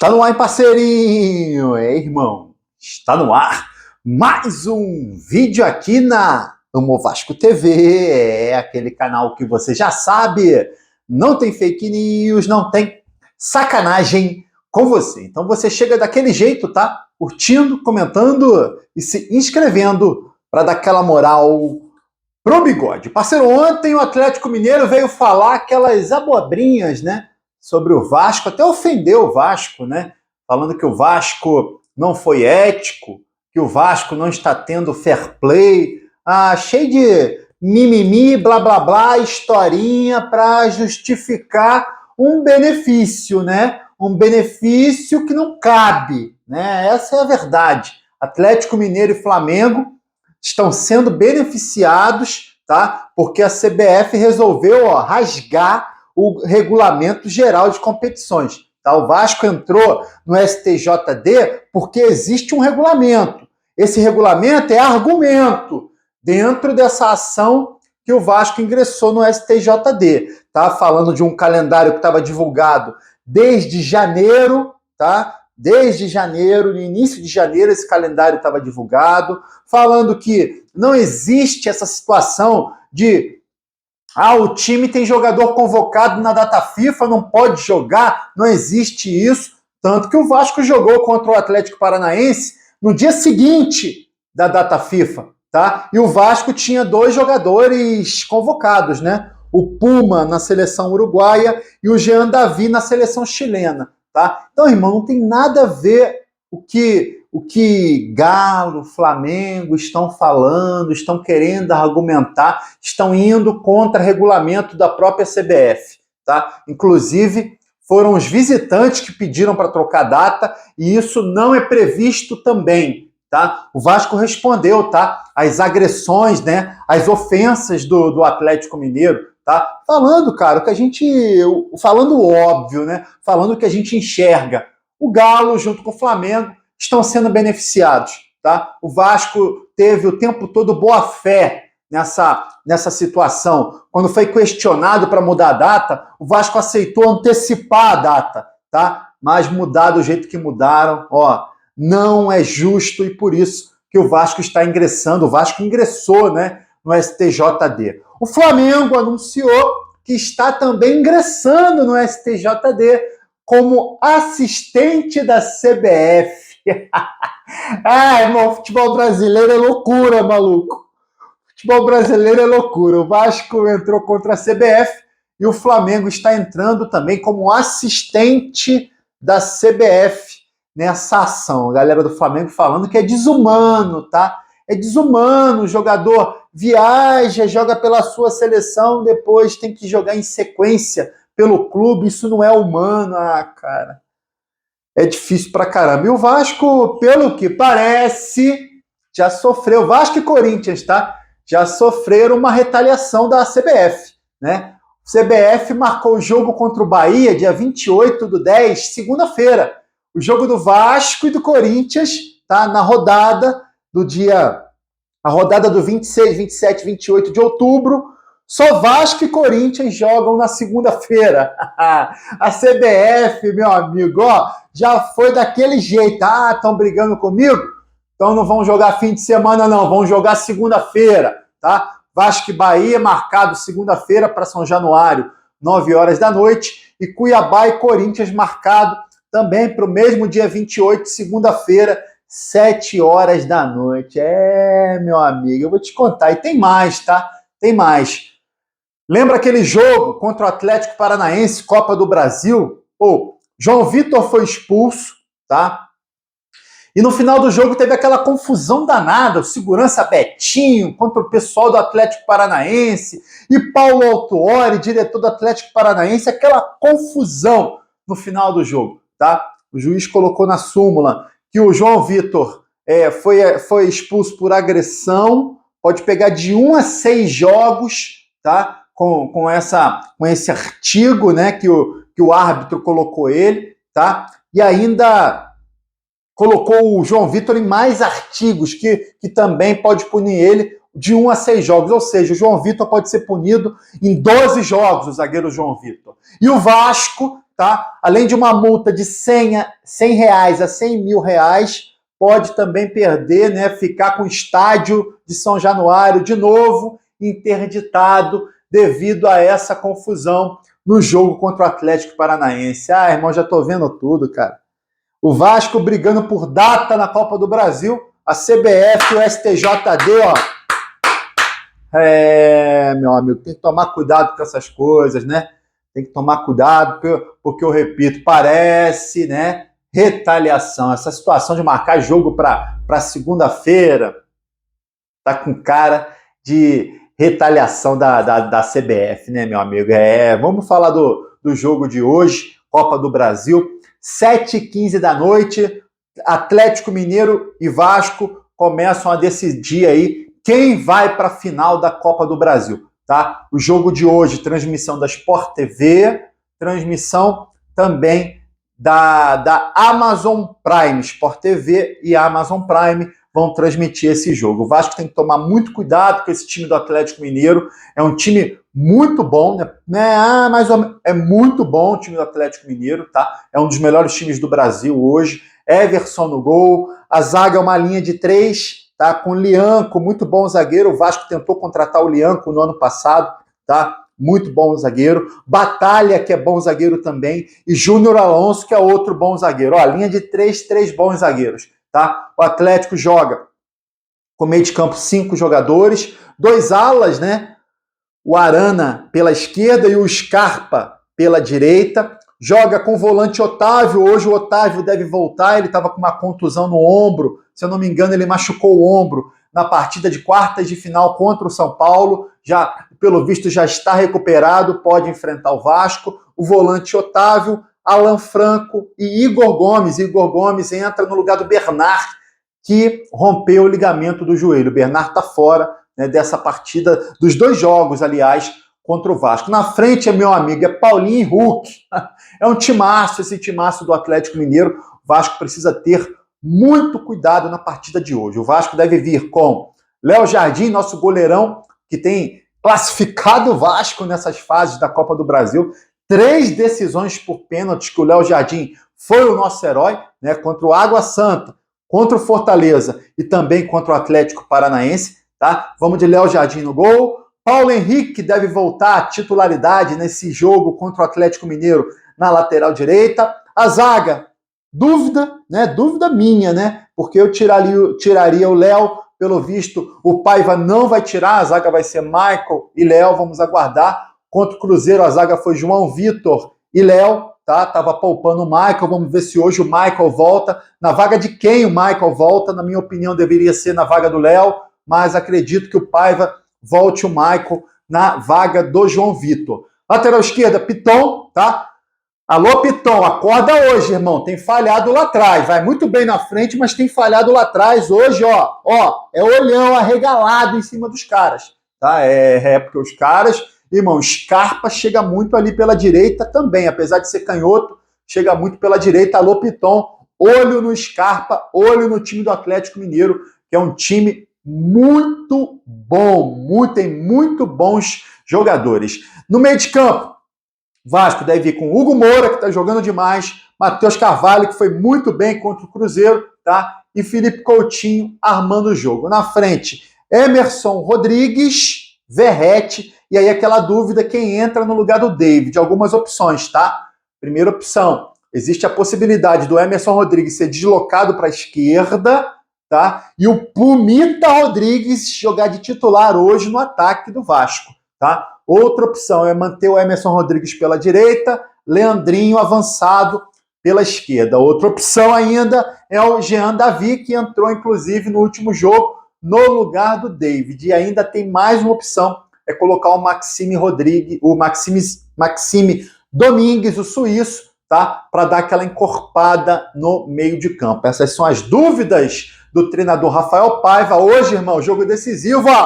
Está no ar, hein, parceirinho? É, irmão, está no ar mais um vídeo aqui na Amo Vasco TV. É aquele canal que você já sabe, não tem fake news, não tem sacanagem com você. Então você chega daquele jeito, tá? Curtindo, comentando e se inscrevendo para dar aquela moral pro bigode. Parceiro, ontem o Atlético Mineiro veio falar aquelas abobrinhas, né? Sobre o Vasco, até ofendeu o Vasco, né? Falando que o Vasco não foi ético, que o Vasco não está tendo fair play, cheio de mimimi, blá blá blá, historinha para justificar um benefício, né? Um benefício que não cabe, né? Essa é a verdade. Atlético Mineiro e Flamengo estão sendo beneficiados, tá? Porque a CBF resolveu rasgar o regulamento geral de competições. Tá? O Vasco entrou no STJD porque existe um regulamento. Esse regulamento é argumento dentro dessa ação que o Vasco ingressou no STJD. Tá? Falando de um calendário que estava divulgado desde janeiro, tá? Desde janeiro, no início de janeiro, esse calendário estava divulgado, falando que não existe essa situação de o time tem jogador convocado na data FIFA, não pode jogar, não existe isso. Tanto que o Vasco jogou contra o Atlético Paranaense no dia seguinte da data FIFA, tá? E o Vasco tinha 2 jogadores convocados, né? O Puma na seleção uruguaia e o Jean Davi na seleção chilena, tá? Então, irmão, não tem nada a ver o que Galo, Flamengo estão falando, estão querendo argumentar, estão indo contra o regulamento da própria CBF, tá? Inclusive, foram os visitantes que pediram para trocar data e isso não é previsto também, tá? O Vasco respondeu, tá? As agressões, né? As ofensas do Atlético Mineiro, tá? Falando, cara, o que a gente... Falando óbvio, né? Falando o que a gente enxerga. O Galo, junto com o Flamengo, estão sendo beneficiados, tá? O Vasco teve o tempo todo boa fé nessa situação. Quando foi questionado para mudar a data, o Vasco aceitou antecipar a data, tá? Mas mudar do jeito que mudaram, não é justo e por isso que o Vasco está ingressando, o Vasco ingressou, né, no STJD. O Flamengo anunciou que está também ingressando no STJD como assistente da CBF. Irmão, futebol brasileiro é loucura, maluco. Futebol brasileiro é loucura. O Vasco entrou contra a CBF e o Flamengo está entrando também como assistente da CBF nessa ação. A galera do Flamengo falando que é desumano, tá? É desumano. O jogador viaja, joga pela sua seleção, depois tem que jogar em sequência pelo clube. Isso não é humano. Cara. É difícil pra caramba. E o Vasco, pelo que parece, já sofreu, Vasco e Corinthians, tá? Já sofreram uma retaliação da CBF, né? O CBF marcou o jogo contra o Bahia, dia 28/10, segunda-feira. O jogo do Vasco e do Corinthians, tá? Na rodada do dia... A rodada do 26, 27, 28 de outubro... Só Vasco e Corinthians jogam na segunda-feira. A CBF, meu amigo, já foi daquele jeito. Estão brigando comigo? Então não vão jogar fim de semana, não. Vão jogar segunda-feira, tá? Vasco e Bahia, marcado segunda-feira para São Januário, 9 horas da noite. E Cuiabá e Corinthians, marcado também para o mesmo dia 28, segunda-feira, 7 horas da noite. Meu amigo, eu vou te contar. E tem mais, tá? Tem mais. Lembra aquele jogo contra o Atlético Paranaense, Copa do Brasil? João Vitor foi expulso, tá? E no final do jogo teve aquela confusão danada, o segurança Betinho contra o pessoal do Atlético Paranaense e Paulo Autuori, diretor do Atlético Paranaense, aquela confusão no final do jogo, tá? O juiz colocou na súmula que o João Vitor foi expulso por agressão, pode pegar de 1 a 6 jogos, tá? Com esse artigo, né, que o árbitro colocou ele, tá? E ainda colocou o João Vitor em mais artigos que também pode punir ele de 1 a 6 jogos. Ou seja, o João Vitor pode ser punido em 12 jogos, o zagueiro João Vitor. E o Vasco tá? Além de uma multa de R$ 100 a R$ 100.000, pode também perder, né? Ficar com o estádio de São Januário de novo interditado devido a essa confusão no jogo contra o Atlético Paranaense. Ah, irmão, já tô vendo tudo, cara. O Vasco brigando por data na Copa do Brasil, a CBF e o STJD, ó. Meu amigo, tem que tomar cuidado com essas coisas, né? Tem que tomar cuidado, porque eu repito, parece, né, retaliação. Essa situação de marcar jogo para segunda-feira tá com cara de retaliação da CBF, né, meu amigo? Vamos falar do jogo de hoje, Copa do Brasil, 7h15 da noite, Atlético Mineiro e Vasco começam a decidir aí quem vai para a final da Copa do Brasil, tá? O jogo de hoje, transmissão da Sport TV, transmissão também da Amazon Prime, Sport TV e Amazon Prime vão transmitir esse jogo. O Vasco tem que tomar muito cuidado com esse time do Atlético Mineiro, é um time muito bom, né? Mais ou menos, é muito bom o time do Atlético Mineiro, tá? É um dos melhores times do Brasil hoje, Everson no gol, a zaga é uma linha de 3, tá? Com Lianco, muito bom zagueiro, o Vasco tentou contratar o Lianco no ano passado, tá? Muito bom zagueiro, Batalha, que é bom zagueiro também, e Júnior Alonso, que é outro bom zagueiro. Ó, linha de 3 bons zagueiros, tá? O Atlético joga com meio de campo 5 jogadores, 2 alas, né? O Arana pela esquerda e o Scarpa pela direita. Joga com o volante Otávio. Hoje o Otávio deve voltar, ele estava com uma contusão no ombro. Se eu não me engano, ele machucou o ombro na partida de quartas de final contra o São Paulo. Já, pelo visto, já está recuperado, pode enfrentar o Vasco. O volante Otávio, Alan Franco e Igor Gomes. Igor Gomes entra no lugar do Bernard, que rompeu o ligamento do joelho. O Bernard está fora, né, dessa partida, dos 2 jogos, aliás, contra o Vasco. Na frente, meu amigo, é Paulinho e Hulk. É um timaço, esse timaço do Atlético Mineiro. O Vasco precisa ter muito cuidado na partida de hoje. O Vasco deve vir com Léo Jardim, nosso goleirão, que tem classificado o Vasco nessas fases da Copa do Brasil. 3 decisões por pênaltis que o Léo Jardim foi o nosso herói, né, contra o Água Santa, contra o Fortaleza e também contra o Atlético Paranaense, tá? Vamos de Léo Jardim no gol. Paulo Henrique deve voltar à titularidade nesse jogo contra o Atlético Mineiro na lateral direita. A zaga, dúvida, né? Dúvida minha, né? Porque eu tiraria o Léo, pelo visto, o Paiva não vai tirar, a zaga vai ser Michael e Léo, vamos aguardar. Contra o Cruzeiro, a zaga foi João Vitor e Léo, tá? Tava poupando o Michael, vamos ver se hoje o Michael volta. Na vaga de quem o Michael volta? Na minha opinião, deveria ser na vaga do Léo, mas acredito que o Paiva volte o Michael na vaga do João Vitor. Lateral esquerda, Piton, tá? Alô, Piton, acorda hoje, irmão. Tem falhado lá atrás. Vai muito bem na frente, mas tem falhado lá atrás. Hoje, ó, é olhão arregalado em cima dos caras, tá? Porque os caras, irmão, Scarpa chega muito ali pela direita também, apesar de ser canhoto, chega muito pela direita. Alô, Piton, olho no Scarpa, olho no time do Atlético Mineiro, que é um time muito bom, tem muito bons jogadores. No meio de campo, Vasco deve vir com Hugo Moura, que está jogando demais, Matheus Carvalho, que foi muito bem contra o Cruzeiro, tá? E Felipe Coutinho armando o jogo. Na frente, Emerson Rodrigues, Verrete, e aí aquela dúvida, quem entra no lugar do David? Algumas opções, tá? Primeira opção, existe a possibilidade do Emerson Rodrigues ser deslocado para a esquerda, tá? E o Pumita Rodrigues jogar de titular hoje no ataque do Vasco, tá? Outra opção é manter o Emerson Rodrigues pela direita, Leandrinho avançado pela esquerda. Outra opção ainda é o Jean Davi, que entrou inclusive no último jogo no lugar do David. E ainda tem mais uma opção, é colocar o Maxime Rodrigues, o Maxime Domingues, o suíço, tá? Para dar aquela encorpada no meio de campo. Essas são as dúvidas do treinador Rafael Paiva. Hoje, irmão, jogo decisivo, ó.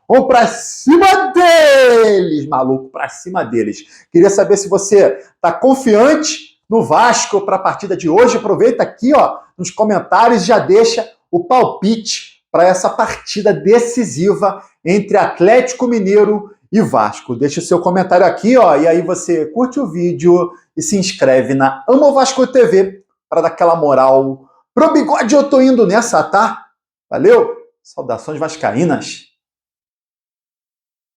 Vamos pra cima deles, maluco, pra cima deles. Queria saber se você tá confiante no Vasco para a partida de hoje. Aproveita aqui, ó, nos comentários e já deixa o palpite para essa partida decisiva entre Atlético Mineiro e Vasco. Deixa o seu comentário aqui, ó, e aí você curte o vídeo e se inscreve na Amo Vasco TV para dar aquela moral. Pro bigode eu tô indo nessa, tá? Valeu! Saudações vascaínas!